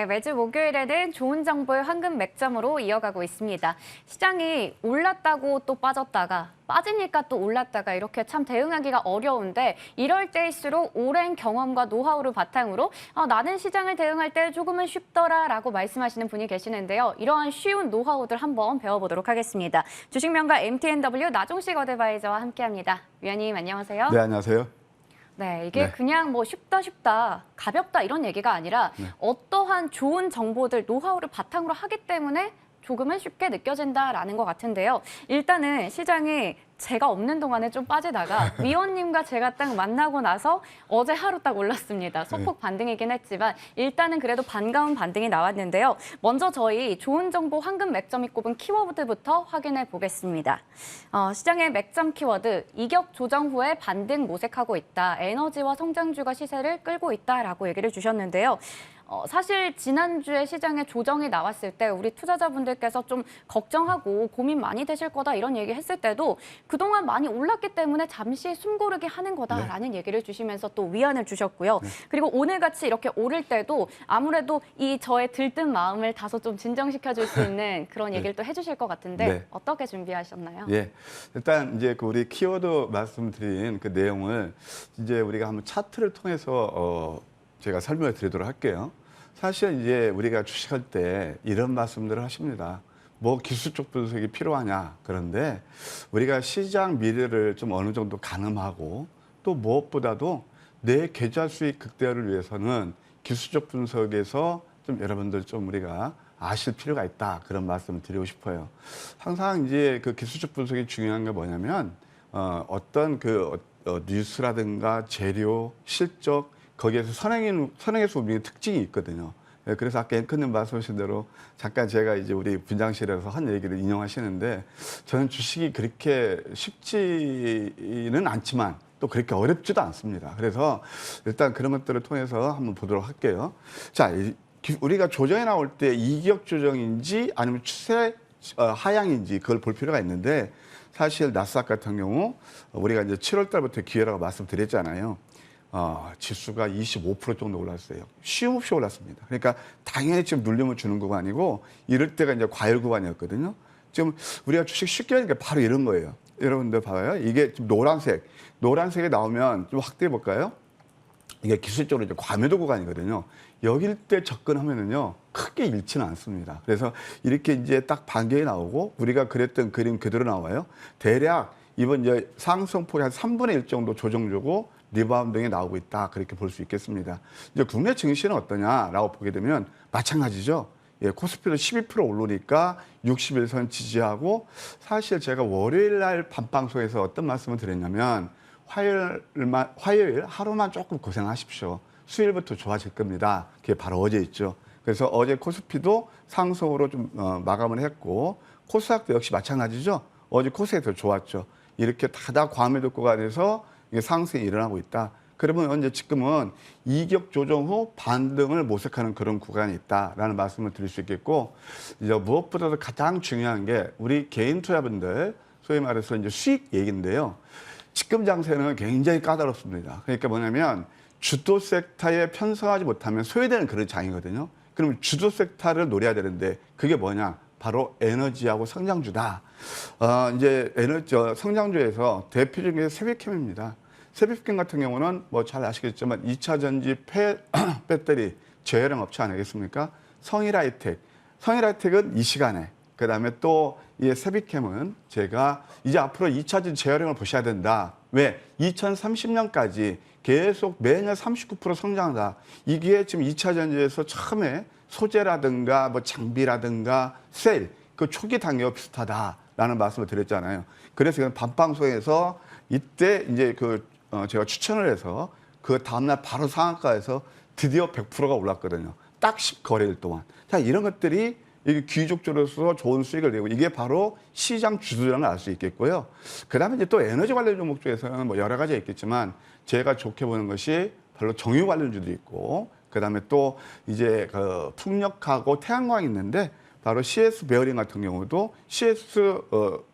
네, 매주 목요일에는 좋은 정보의 황금 맥점으로 이어가고 있습니다. 시장이 올랐다고 또 빠졌다가 빠지니까 또 올랐다가 이렇게 참 대응하기가 어려운데 이럴 때일수록 오랜 경험과 노하우를 바탕으로 나는 시장을 대응할 때 조금은 쉽더라라고 말씀하시는 분이 계시는데요. 이러한 쉬운 노하우들 한번 배워보도록 하겠습니다. 주식명가 MTNW 나종식 어드바이저와 함께합니다. 위원님 안녕하세요. 네, 안녕하세요. 네, 이게 그냥 뭐 쉽다, 가볍다 이런 얘기가 아니라 어떠한 좋은 정보들, 노하우를 바탕으로 하기 때문에 조금은 쉽게 느껴진다라는 것 같은데요. 일단은 시장이 제가 없는 동안에 좀 빠지다가 위원님과 제가 딱 만나고 나서 어제 하루 딱 올랐습니다. 소폭 반등이긴 했지만 일단은 그래도 반가운 반등이 나왔는데요. 먼저 저희 좋은 정보 황금 맥점이 꼽은 키워드부터 확인해 보겠습니다. 시장의 맥점 키워드, 이격 조정 후에 반등 모색하고 있다. 에너지와 성장주가 시세를 끌고 있다라고 얘기를 주셨는데요. 사실 지난주에 시장에 조정이 나왔을 때 우리 투자자분들께서 좀 걱정하고 고민 많이 되실 거다 이런 얘기 했을 때도 그동안 많이 올랐기 때문에 잠시 숨고르기 하는 거다라는 얘기를 주시면서 또 위안을 주셨고요. 그리고 오늘같이 이렇게 오를 때도 아무래도 이 저의 들뜬 마음을 다소 좀 진정시켜줄 수 있는 그런 얘기를 또 해주실 것 같은데 어떻게 준비하셨나요? 예, 일단 이제 그 우리 키워드 말씀드린 그 내용을 이제 우리가 한번 차트를 통해서 제가 설명해 드리도록 할게요. 사실 이제 우리가 주식할 때 이런 말씀들을 하십니다. 뭐 기술적 분석이 필요하냐. 그런데 우리가 시장 미래를 좀 어느 정도 가늠하고 또 무엇보다도 내 계좌 수익 극대화를 위해서는 기술적 분석에서 좀 여러분들 좀 우리가 아실 필요가 있다. 그런 말씀을 드리고 싶어요. 항상 이제 그 기술적 분석이 중요한 게 뭐냐면 어떤 그 뉴스라든가 재료, 실적 거기에서 선행의 소비의 특징이 있거든요. 그래서 아까 앵커님 말씀하신 대로 잠깐 제가 이제 우리 분장실에서 한 얘기를 인용하시는데 저는 주식이 그렇게 쉽지는 않지만 또 그렇게 어렵지도 않습니다. 그래서 일단 그런 것들을 통해서 한번 보도록 할게요. 자, 우리가 조정이 나올 때 이격 조정인지 아니면 추세 하향인지 그걸 볼 필요가 있는데 사실 나스닥 같은 경우 우리가 이제 7월 달부터 기회라고 말씀드렸잖아요. 지수가 25% 정도 올랐어요. 쉼없이 올랐습니다. 그러니까 당연히 지금 눌림을 주는 구간이고 이럴 때가 이제 과열 구간이었거든요. 지금 우리가 주식 쉽게 하니까 바로 이런 거예요. 여러분들 봐봐요. 이게 지금 노란색이 나오면 좀 확대해 볼까요? 이게 기술적으로 이제 과매도 구간이거든요. 여길 때 접근하면은요, 크게 잃지는 않습니다. 그래서 이렇게 이제 딱 반경이 나오고 우리가 그랬던 그림 그대로 나와요. 대략 이번 이제 상승폭이 한 3분의 1 정도 조정주고 리바운딩이 나오고 있다. 그렇게 볼 수 있겠습니다. 이제 국내 증시는 어떠냐라고 보게 되면 마찬가지죠. 예, 코스피도 12% 오르니까 61선 지지하고 사실 제가 월요일 날 밤방송에서 어떤 말씀을 드렸냐면 화요일 하루만 조금 고생하십시오. 수요일부터 좋아질 겁니다. 그게 바로 어제 있죠. 그래서 어제 코스피도 상승으로 좀 마감을 했고 코스닥도 역시 마찬가지죠. 어제 코스닥이 더 좋았죠. 이렇게 다다 과매도 구간에서 이게 상승이 일어나고 있다. 그러면 이제 지금은 이격 조정 후 반등을 모색하는 그런 구간이 있다라는 말씀을 드릴 수 있겠고 이제 무엇보다도 가장 중요한 게 우리 개인 투자분들 소위 말해서 이제 수익 얘기인데요. 지금 장세는 굉장히 까다롭습니다. 그러니까 뭐냐면 주도 섹터에 편성하지 못하면 소외되는 그런 장이거든요. 그러면 주도 섹터를 노려야 되는데 그게 뭐냐? 바로 에너지하고 성장주다. 이제 성장주에서 대표적인 게 세비캠입니다. 세비캠 같은 경우는 뭐 잘 아시겠지만 2차 전지 배터리 재활용 업체 아니겠습니까? 성일하이텍은 이 시간에 그다음에 또 이 세비캠은 제가 이제 앞으로 2차 전지 재활용을 보셔야 된다. 왜? 2030년까지 계속 매년 39% 성장한다. 이게 지금 2차 전지에서 처음에 소재라든가 뭐 장비라든가 셀, 그 초기 단계와 비슷하다라는 말씀을 드렸잖아요. 그래서 이건 밤방송에서 이때 이제 제가 추천을 해서 그 다음날 바로 상한가에서 드디어 100%가 올랐거든요. 딱 10거래일 동안. 자, 이런 것들이 이게 귀족주로서 좋은 수익을 내고 이게 바로 시장 주도라는 알 수 있겠고요. 그 다음에 이제 또 에너지 관련 종목 중에서는 뭐 여러 가지가 있겠지만 제가 좋게 보는 것이 별로 정유 관련주도 있고 그 다음에 또 이제 그 풍력하고 태양광이 있는데 바로 CS 베어링 같은 경우도 CS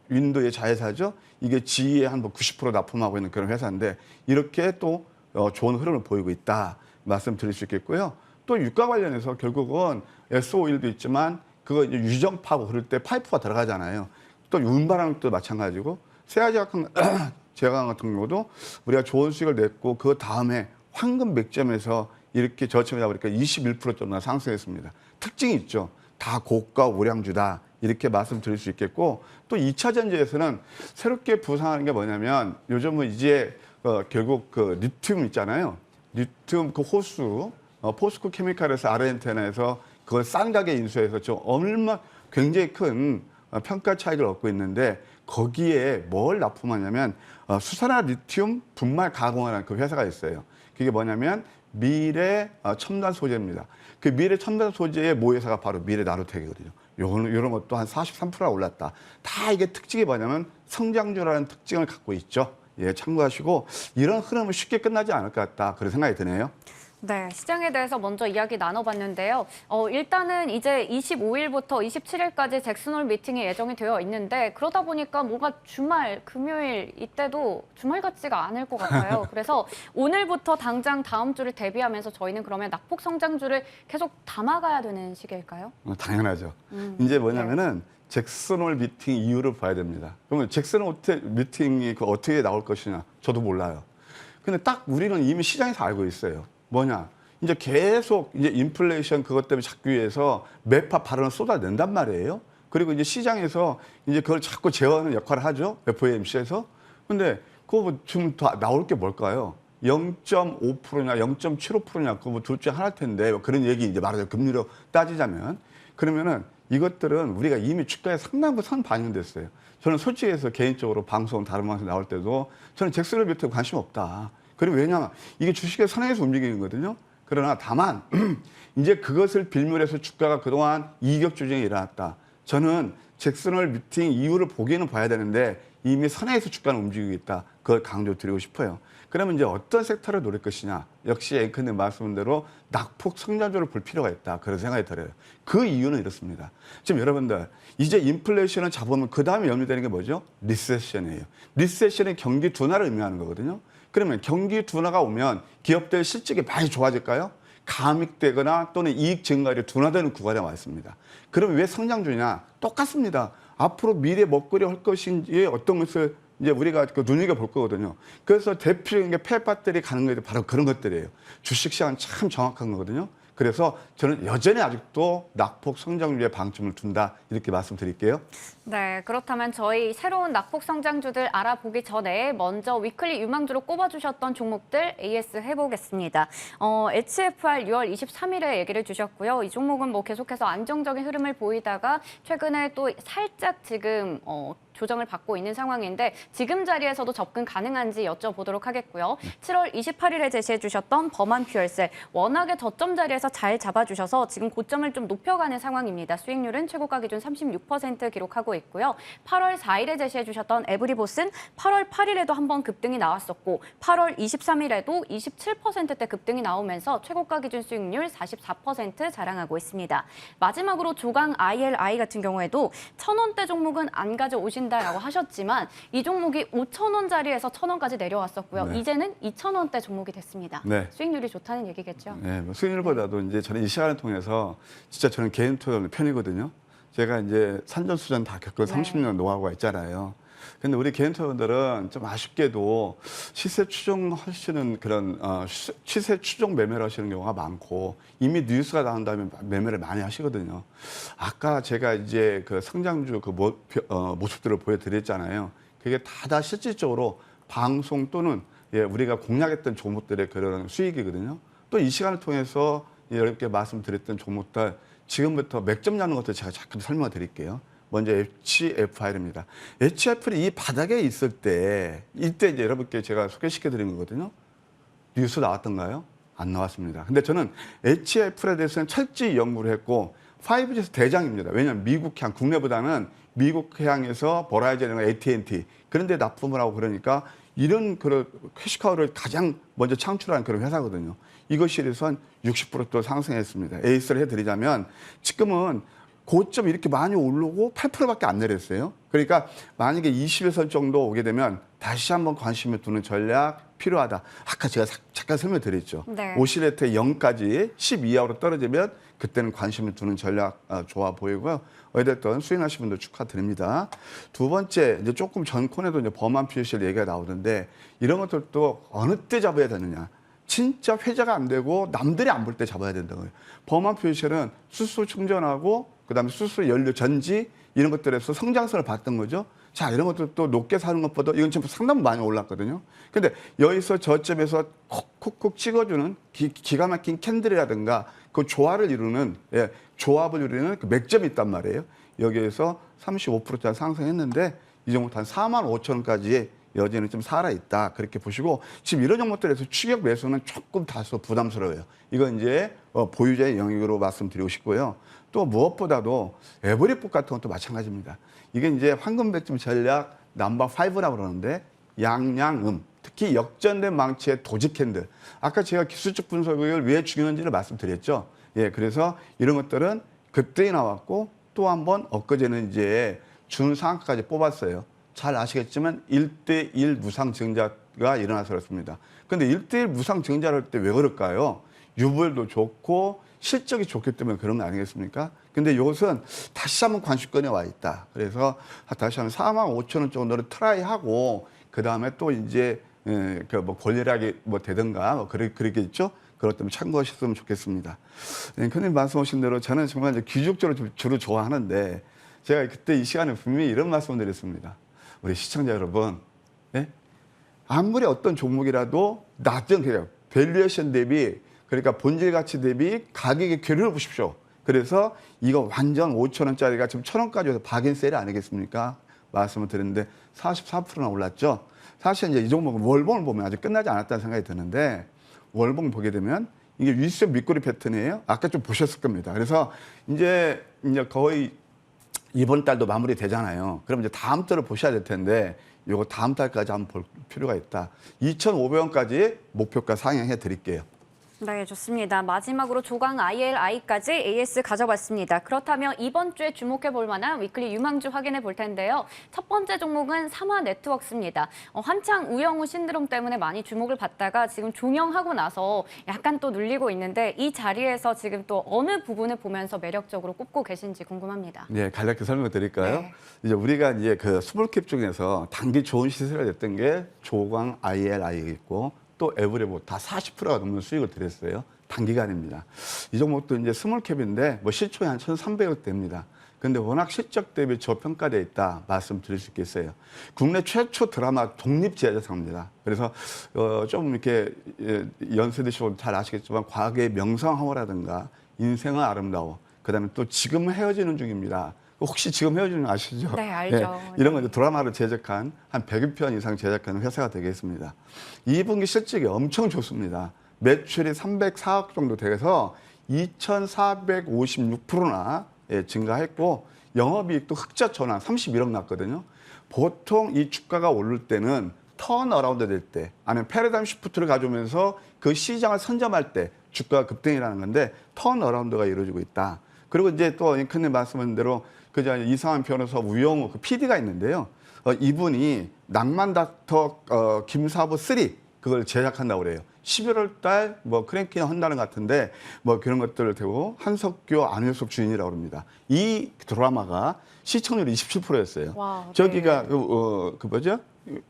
윈도의 자회사죠. 이게 GE에 한 90% 납품하고 있는 그런 회사인데 이렇게 또 좋은 흐름을 보이고 있다 말씀드릴 수 있겠고요. 또 유가 관련해서 결국은 SO일도 있지만 그거 이제 유정파고 그럴 때 파이프가 들어가잖아요. 또 운반항도 마찬가지고 제강 같은 경우도 우리가 좋은 수익을 냈고 그 다음에 황금 맥점에서 이렇게 저점이다 보니까 21%나 상승했습니다. 특징이 있죠. 다 고가 우량주다. 이렇게 말씀드릴 수 있겠고 또 2차 전지에서는 새롭게 부상하는 게 뭐냐면 요즘은 이제 결국 그 리튬 있잖아요. 리튬 그 호수 포스코 케미칼에서 아르헨티나에서 그걸 싼 가격에 인수해서 좀 굉장히 큰 평가 차익을 얻고 있는데 거기에 뭘 납품하냐면 수산화 리튬 분말 가공하는 그 회사가 있어요. 그게 뭐냐면 미래 첨단 소재입니다. 그 미래 첨단 소재의 모회사가 바로 미래 나노텍이거든요. 이런 것도 한 43%나 올랐다. 다 이게 특징이 뭐냐면 성장주라는 특징을 갖고 있죠. 예, 참고하시고 이런 흐름은 쉽게 끝나지 않을 것 같다. 그런 생각이 드네요. 네, 시장에 대해서 먼저 이야기 나눠봤는데요. 일단은 이제 25일부터 27일까지 잭슨홀 미팅이 예정이 되어 있는데 그러다 보니까 뭔가 주말, 금요일 이때도 주말 같지가 않을 것 같아요. 그래서 오늘부터 당장 다음 주를 대비하면서 저희는 그러면 낙폭 성장주를 계속 담아가야 되는 시기일까요? 당연하죠. 이제 뭐냐면은 잭슨홀 미팅 이유를 봐야 됩니다. 그러면 잭슨홀 미팅이 어떻게 나올 것이냐 저도 몰라요. 근데 딱 우리는 이미 시장에서 알고 있어요. 뭐냐? 이제 계속 이제 인플레이션 그것 때문에 잡기 위해서 매파 발언을 쏟아낸단 말이에요. 그리고 이제 시장에서 이제 그걸 자꾸 제어하는 역할을 하죠. FOMC에서. 근데 그거 뭐 지금 더 나올 게 뭘까요? 0.5%냐 0.75%냐 그거 뭐 둘 중에 하나일 텐데 그런 얘기 이제 말하자면 금리로 따지자면 그러면은 이것들은 우리가 이미 주가에 상당 부분 선 반영됐어요. 저는 솔직히 해서 개인적으로 방송 다른 방송 나올 때도 저는 잭슨홀 미팅에 관심 없다. 그리고 왜냐하면 이게 주식의 선행에서 움직이는 거거든요. 그러나 다만 이제 그것을 빌미해서 주가가 그동안 이격 조정이 일어났다. 저는 잭슨홀 미팅 이유를 보기에는 봐야 되는데 이미 선행에서 주가는 움직이고 있다. 그걸 강조드리고 싶어요. 그러면 이제 어떤 섹터를 노릴 것이냐. 역시 앵커님 말씀한 대로 낙폭 성장주를 볼 필요가 있다. 그런 생각이 들어요. 그 이유는 이렇습니다. 지금 여러분들 이제 인플레이션을 잡으면 그 다음에 염려되는 게 뭐죠? 리세션이에요. 리세션이 경기 둔화를 의미하는 거거든요. 그러면 경기 둔화가 오면 기업들 실적이 많이 좋아질까요? 감익되거나 또는 이익 증가율이 둔화되는 구간에 와 있습니다. 그럼 왜 성장주냐? 똑같습니다. 앞으로 미래 먹거리 할 것인지 어떤 것을 이제 우리가 그 눈여겨볼 거거든요. 그래서 대표적인 게 폐빠들이 가는 것들이 바로 그런 것들이에요. 주식시장은 참 정확한 거거든요. 그래서 저는 여전히 아직도 낙폭 성장주에 방점을 둔다 이렇게 말씀드릴게요. 네, 그렇다면 저희 새로운 낙폭 성장주들 알아보기 전에 먼저 위클리 유망주로 꼽아주셨던 종목들 AS 해보겠습니다. HFR 6월 23일에 얘기를 주셨고요. 이 종목은 뭐 계속해서 안정적인 흐름을 보이다가 최근에 또 살짝 지금 조정을 받고 있는 상황인데 지금 자리에서도 접근 가능한지 여쭤보도록 하겠고요. 7월 28일에 제시해 주셨던 범한 퓨얼셀 워낙에 저점 자리에서 잘 잡아주셔서 지금 고점을 좀 높여가는 상황입니다. 수익률은 최고가 기준 36% 기록하고 있고요. 8월 4일에 제시해 주셨던 에브리봇은 8월 8일에도 한번 급등이 나왔었고 8월 23일에도 27%대 급등이 나오면서 최고가 기준 수익률 44% 자랑하고 있습니다. 마지막으로 조강 ILI 같은 경우에도 1,000원대 종목은 안 가져오신다라고 하셨지만 이 종목이 5,000원 자리에서 1,000원까지 내려왔었고요. 네. 이제는 2,000원대 종목이 됐습니다. 네. 수익률이 좋다는 얘기겠죠? 네, 뭐 수익률보다도 이제 저는 이 시간을 통해서 진짜 저는 개인 투자 편이거든요. 제가 이제 산전수전 다 겪은 네. 30년 노하우가 있잖아요. 근데 우리 개인 투자분들은 좀 아쉽게도 시세 추종하시는 그런 시세 추종 매매를 하시는 경우가 많고 이미 뉴스가 나온 다음에 매매를 많이 하시거든요. 아까 제가 이제 그 성장주 그 모습들을 보여드렸잖아요. 그게 다 실질적으로 방송 또는 우리가 공략했던 종목들의 그런 수익이거든요. 또 이 시간을 통해서 이렇게 말씀드렸던 종목들 지금부터 맥점 나는 것도 제가 잠깐 설명을 드릴게요. 먼저 HFR입니다. HFR이 이 바닥에 있을 때 이때 이제 여러분께 제가 소개시켜 드린 거거든요. 뉴스 나왔던가요? 안 나왔습니다. 근데 저는 HFR에 대해서는 철저히 연구를 했고 5G에서 대장입니다. 왜냐하면 미국향, 국내보다는 미국향에서 버라이즌이나 AT&T 그런 데 납품을 하고 그러니까 이런 그런 캐시카우를 가장 먼저 창출한 그런 회사거든요. 이것이 그래서 한 60% 상승했습니다. 에이스를 해드리자면 지금은 고점 이렇게 많이 오르고 8%밖에 안 내렸어요. 그러니까 만약에 20에서 정도 오게 되면 다시 한번 관심을 두는 전략 필요하다. 아까 제가 잠깐 설명드렸죠. 네. 오실레트 0까지 10 이하로 떨어지면 그때는 관심을 두는 전략 좋아 보이고요. 어쨌든 수익하신 분들 축하드립니다. 두 번째, 이제 조금 전 콘에도 이제 범한 퓨처 얘기가 나오는데 이런 것들도 어느 때 잡아야 되느냐. 진짜 회자가 안 되고 남들이 안 볼 때 잡아야 된다고요. 범한 퓨처는 수소 충전하고 그다음에 수소 연료 전지 이런 것들에서 성장성을 봤던 거죠. 자, 이런 것도 높게 사는 것보다 이건 지금 상당히 많이 올랐거든요. 근데 여기서 저점에서 콕콕콕 찍어주는 기가 막힌 캔들이라든가 그 조화를 이루는, 조합을 이루는 그 맥점이 있단 말이에요. 여기에서 35%짜리 상승했는데 이 정도 한 45,000원까지 여지는 좀 살아있다. 그렇게 보시고 지금 이런 종목들에서 추격 매수는 조금 다소 부담스러워요. 이건 이제 보유자의 영역으로 말씀드리고 싶고요. 또 무엇보다도 에버리복 같은 것도 마찬가지입니다. 이게 이제 황금 배점 전략 넘버 5라고 그러는데 양양음, 특히 역전된 망치의 도지 캔들. 아까 제가 기술적 분석을 왜 중요한지를 말씀드렸죠. 예, 그래서 이런 것들은 그때 나왔고 또 한 번 엊그제는 이제 준상한가까지 뽑았어요. 잘 아시겠지만 1대1 무상증자가 일어나서 그렇습니다. 근데 1대1 무상증자를 할 때 왜 그럴까요? 유불도 좋고 실적이 좋기 때문에 그런 거 아니겠습니까? 근데 이것은 다시 한번 관심권에 와 있다. 그래서 다시 한번 45,000원 정도를 트라이하고 그 다음에 또 이제 그뭐 권리락이 뭐 되든가 뭐 그러겠죠. 그것 때문에 참고하셨으면 좋겠습니다. 큰님 말씀하신 대로 저는 정말 이제 귀족적으로 주로 좋아하는데 제가 그때 이 시간에 분명히 이런 말씀을 드렸습니다. 우리 시청자 여러분, 예? 아무리 어떤 종목이라도 낮은 그냥 밸류에이션 대비 그러니까 본질 가치 대비 가격의 괴리를 보십시오. 그래서 이거 완전 5,000원짜리가 지금 1,000원까지 해서 박인세일 아니겠습니까? 말씀을 드렸는데 44%나 올랐죠. 사실 이제 이 종목은 월봉을 보면 아직 끝나지 않았다는 생각이 드는데 월봉 보게 되면 이게 윗선 밑꼬리 패턴이에요. 아까 좀 보셨을 겁니다. 그래서 이제 거의 이번 달도 마무리 되잖아요. 그럼 이제 다음 달을 보셔야 될 텐데 이거 다음 달까지 한번 볼 필요가 있다. 2,500원까지 목표가 상향해 드릴게요. 네, 좋습니다. 마지막으로 조강 ILI까지 AS 가져봤습니다. 그렇다면 이번 주에 주목해 볼 만한 위클리 유망주 확인해 볼 텐데요. 첫 번째 종목은 삼화네트워크스입니다. 한창 우영우 신드롬 때문에 많이 주목을 받다가 지금 종영하고 나서 약간 또 눌리고 있는데 이 자리에서 지금 또 어느 부분을 보면서 매력적으로 꼽고 계신지 궁금합니다. 네, 간략히 설명을 드릴까요? 네. 이제 우리가 이제 그 스몰캡 중에서 단기 좋은 시세가 됐던 게 조광 ILI 있고 또 에브리보 다 40%가 넘는 수익을 드렸어요. 단기간입니다. 이 종목도 이제 스몰캡인데 뭐 시총이 한 1,300억 됩니다. 근데 워낙 실적 대비 저평가되어 있다 말씀드릴 수 있겠어요. 국내 최초 드라마 독립 제작사입니다. 그래서 좀 이렇게 연세대시고 잘 아시겠지만 과거의 명성황후라든가 인생은 아름다워. 그다음에 또 지금 헤어지는 중입니다. 혹시 지금 헤어지는 거 아시죠? 네, 알죠. 이런 거 드라마를 제작한 한 100여 편 이상 제작하는 회사가 되겠습니다. 2분기 실적이 엄청 좋습니다. 매출이 304억 정도 돼서 2,456%나 증가했고 영업이익도 흑자 전환 31억 났거든요. 보통 이 주가가 오를 때는 턴어라운드 될 때, 아니면 패러다임 시프트를 가져오면서 그 시장을 선점할 때 주가가 급등이라는 건데 턴어라운드가 이루어지고 있다. 그리고 이제 또 앵커님 말씀하신 대로 그저 이상한 변호사 우영우 그 PD가 있는데요. 이분이 낭만 닥터 김사부 3 그걸 제작한다고 그래요. 11월 달 뭐 크랭킹 한다는 것 같은데 뭐 그런 것들을 대고 한석규 안효섭 주인이라고 합니다. 이 드라마가 시청률이 27%였어요. 와, 네. 저기가 그 뭐죠?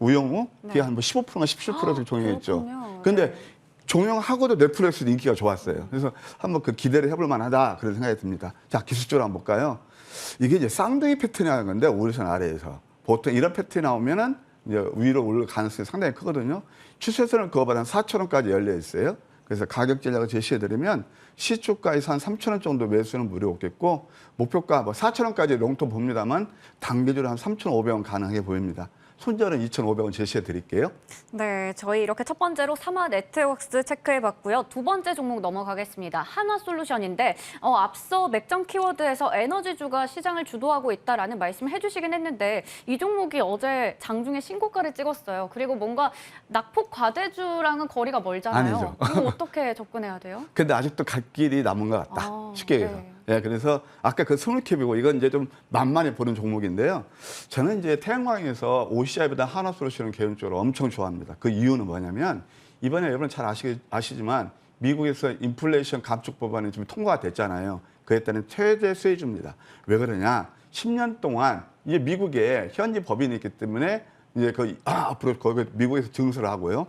우영우 그게 한 뭐 15%가 17% 종영했죠. 그렇군요. 근데 네. 종영하고도 넷플릭스 인기가 좋았어요. 그래서 한번 그 기대를 해볼 만하다 그런 생각이 듭니다. 자, 기술적으로 한번 볼까요? 이게 이제 쌍둥이 패턴이라는 건데 오르선 아래에서 보통 이런 패턴이 나오면은 이제 위로 올릴 가능성이 상당히 크거든요. 추세선을 그거보다 한 4,000원까지 열려 있어요. 그래서 가격 전략을 제시해드리면 시초가에서 한 3,000원 정도 매수는 무료 없겠고 목표가 뭐 4,000원까지 롱톱 봅니다만 단기적으로 한 3,500원 가능해 보입니다. 손절은 2,500원 제시해 드릴게요. 네, 저희 이렇게 첫 번째로 삼화네트워크스 체크해봤고요. 두 번째 종목 넘어가겠습니다. 한화솔루션인데 앞서 맥점 키워드에서 에너지주가 시장을 주도하고 있다라는 말씀을 해주시긴 했는데 이 종목이 어제 장중에 신고가를 찍었어요. 그리고 뭔가 낙폭 과대주랑은 거리가 멀잖아요. 아니죠. 이거 어떻게 접근해야 돼요? 근데 아직도 갈 길이 남은 것 같다. 쉽게 얘기해서. 네. 예, 그래서 아까 그 스몰캡이고 이건 이제 좀 만만히 보는 종목인데요. 저는 이제 태양광에서 OCI보다 하나솔루션을 개인적으로 엄청 좋아합니다. 그 이유는 뭐냐면 이번에 여러분 잘 아시지만 미국에서 인플레이션 감축 법안이 좀 통과가 됐잖아요. 그에 따른 최대 세율입니다. 왜 그러냐? 10년 동안 이제 미국에 현지 법인이 있기 때문에 이제 앞으로 거기 미국에서 증설을 하고요.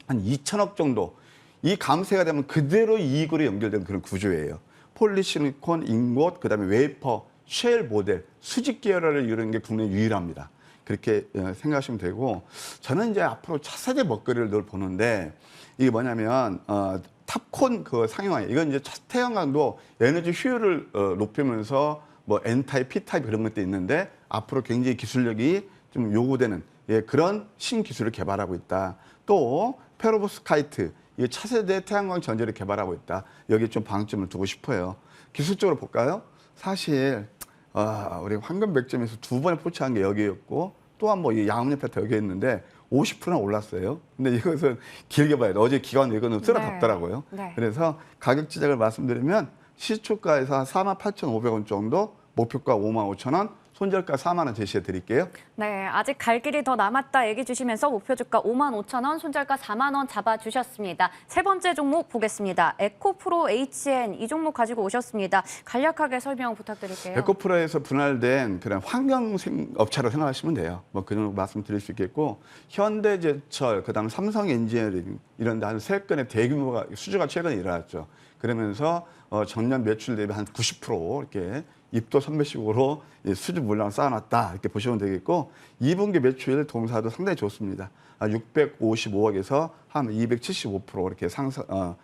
한 2천억 정도 이 감세가 되면 그대로 이익으로 연결된 그런 구조예요. 폴리실리콘, 잉곶, 그다음에 웨이퍼, 쉘 모델, 수직 계열화를 이루는 게 국내 유일합니다. 그렇게 생각하시면 되고 저는 이제 앞으로 차세대 먹거리를 늘 보는데 이게 뭐냐면 탑콘 그 상용화 이건 이제 태양광도 에너지 효율을 높이면서 뭐 N타입, P타입 그런 것도 있는데 앞으로 굉장히 기술력이 좀 요구되는 그런 신기술을 개발하고 있다. 또 페로보스카이트 이 차세대 태양광 전지를 개발하고 있다. 여기에 좀 방점을 두고 싶어요. 기술적으로 볼까요? 사실 우리 황금 100점에서 두 번에 포착한 게 여기였고 또한 뭐 양음료 패터 여기 있는데 50%나 올랐어요. 근데 이것은 길게 봐야 돼. 어제 기관 이거는 쓸어잡더라고요. 네. 그래서 가격 지적을 말씀드리면 시초가에서 한 48,500원 정도, 목표가 55,000원, 손절가 4만 원 제시해 드릴게요. 네, 아직 갈 길이 더 남았다 얘기 주시면서 목표 주가 55,000원, 손절가 4만 원 잡아주셨습니다. 세 번째 종목 보겠습니다. 에코프로 HN 이 종목 가지고 오셨습니다. 간략하게 설명 부탁드릴게요. 에코프로에서 분할된 그런 환경 업체로 생각하시면 돼요. 뭐 그 정도 말씀드릴 수 있겠고 현대제철, 그다음 삼성 엔지니어링 이런 데 한 3건의 대규모가 수주가 최근에 일어났죠. 그러면서 전년 매출 대비 한 90% 이렇게 입도 선배식으로 수주 물량을 쌓아놨다 이렇게 보시면 되겠고 2분기 매출 동사도 상당히 좋습니다. 655억에서 한 275% 이렇게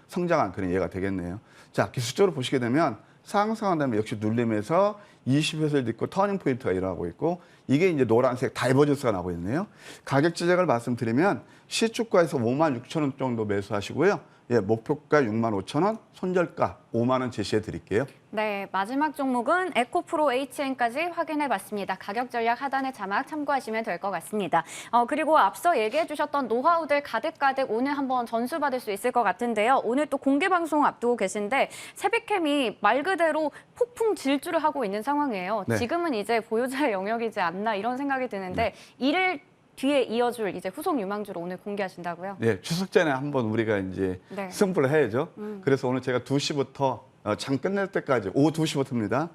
성장한 그런 예가 되겠네요. 자, 기술적으로 보시게 되면 상승한 다음에 역시 눌림에서 20회선을 딛고 터닝 포인트가 일어나고 있고 이게 이제 노란색 다이버전스가 나고 있네요. 가격 지적을 말씀드리면 시초가에서 56,000원 정도 매수하시고요. 목표가 65,000원, 손절가 5만 원 제시해 드릴게요. 네, 마지막 종목은 에코프로 HN까지 확인해 봤습니다. 가격 전략 하단의 자막 참고하시면 될 것 같습니다. 그리고 앞서 얘기해 주셨던 노하우들 가득가득 오늘 한번 전수받을 수 있을 것 같은데요. 오늘 또 공개 방송 앞두고 계신데 세비캠이 말 그대로 폭풍 질주를 하고 있는 상황이에요. 네. 지금은 이제 보유자의 영역이지 않나 이런 생각이 드는데 이를 뒤에 이어줄 이제 후속 유망주를 오늘 공개하신다고요? 네, 추석 전에 한번 우리가 이제 네. 승부를 해야죠. 그래서 오늘 제가 2시부터 장 끝낼 때까지 오후 2시부터입니다.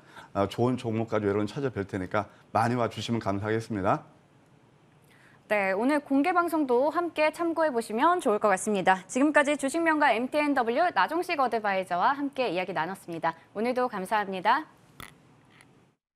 좋은 종목까지 여러분 찾아뵐 테니까 많이 와주시면 감사하겠습니다. 네, 오늘 공개 방송도 함께 참고해 보시면 좋을 것 같습니다. 지금까지 주식명가 MTNW 나종식 어드바이저와 함께 이야기 나눴습니다. 오늘도 감사합니다.